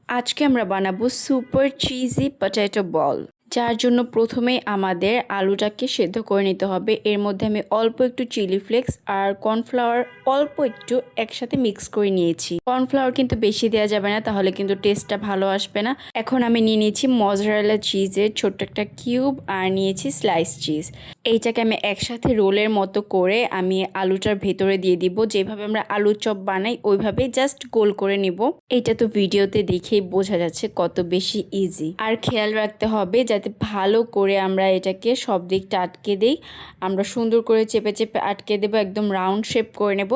আজকে আমরা বানাবো সুপার চিজি পটেটো বল। যার জন্য প্রথমে আমাদের আলুটাকে সেদ্ধ করে নিতে হবে। এর মধ্যে আমি অল্প একটু চিলি ফ্লেক্স আর কর্নফ্লাওয়ার অল্প একটু একসাথে মিক্স করে নিয়েছি। কর্নফ্লাওয়ার কিন্তু বেশি দেওয়া যাবে না, তাহলে কিন্তু টেস্টটা ভালো আসবে না। এখন আমি নিয়ে নিয়েছি মজারেলা চিজের ছোট্ট একটা কিউব আর নিয়েছি স্লাইস চিজ। এইটাকে আমি একসাথে রোলের মতো করে আমি আলুটার ভেতরে দিয়ে দিব। যেভাবে আমরা আলুর চপ বানাই ওইভাবে জাস্ট গোল করে নিব। এইটা তো ভিডিওতে দেখেই বোঝা যাচ্ছে কত বেশি ইজি। আর খেয়াল রাখতে হবে যাতে ভালো করে আমরা এটাকে সব দিকটা আটকে দেই। আমরা সুন্দর করে চেপে চেপে আটকে দেবো, একদম রাউন্ড শেপ করে নেব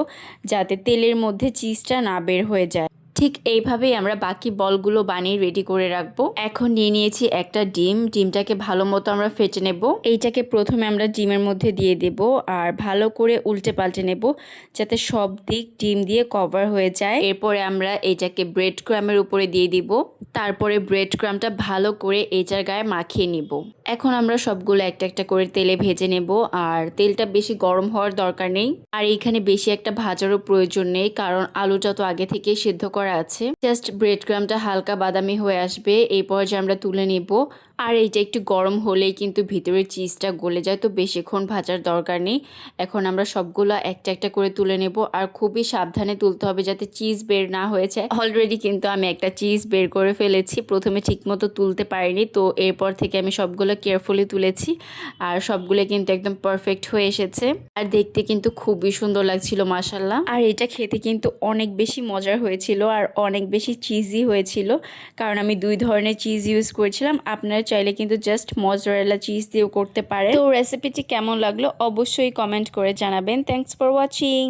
যাতে তেলের মধ্যে চিজটা না বের হয়ে যায়। ঠিক এইভাবেই আমরা বাকি বলগুলো বানিয়ে রেডি করে রাখবো। এখন নিয়ে নিয়েছি একটা ডিমটাকে ভালো মতো আমরা ফেটে নেব। এইটাকে প্রথমে আমরা ডিমের মধ্যে দিয়ে দেব আর ভালো করে উল্টে পাল্টে নেব যাতে সব দিক ডিম দিয়ে কভার হয়ে যায়। এরপরে আমরা এইটাকে ব্রেড ক্রামের উপরে দিয়ে দিব। তারপরে ব্রেড ক্রামটা ভালো করে এইটার গায়ে মাখিয়ে নিব। এখন আমরা সবগুলো একটা একটা করে তেলে ভেজে নেব আর তেলটা বেশি গরম হওয়ার দরকার নেই। আর এইখানে বেশি একটা ভাজারও প্রয়োজন নেই, কারণ আলুটা তো আগে থেকে সিদ্ধ করা আছে। জাস্ট ব্রেড ক্রামটা হালকা বাদামি হয়ে আসবে, এই পর্যায়ে আমরা তুলে নেব। আর এইটা একটু গরম হলেই কিন্তু ভিতরে চিজটা গলে যায়, তো বেশিক্ষণ ভাজার দরকার নেই। এখন আমরা সবগুলো একটা একটা করে তুলে নেব আর খুবই সাবধানে তুলতে হবে যাতে চিজ বের না হয়ে যায়। অলরেডি কিন্তু আমি একটা চিজ বের করে ফেলেছি, প্রথমে ঠিকমতো তুলতে পারিনি, তো এরপর থেকে আমি সবগুলো কেয়ারফুলি তুলেছি আর সবগুলো কিন্তু একদম পারফেক্ট হয়ে এসেছে। আর দেখতে কিন্তু খুবই সুন্দর লাগছিল মাশাআল্লাহ। আর এটা খেতে কিন্তু অনেক বেশি মজার হয়েছিল আর অনেক বেশি চিজি হয়েছিল, কারণ আমি 2 ধরনের চিজ ইউজ করেছিলাম। আপনারা চাইলে কিন্তু জাস্ট মজারেলা চিজ দিয়েও করতে পারেন। তো রেসিপিটি কেমন লাগলো অবশ্যই কমেন্ট করে জানাবেন। Thanks for watching.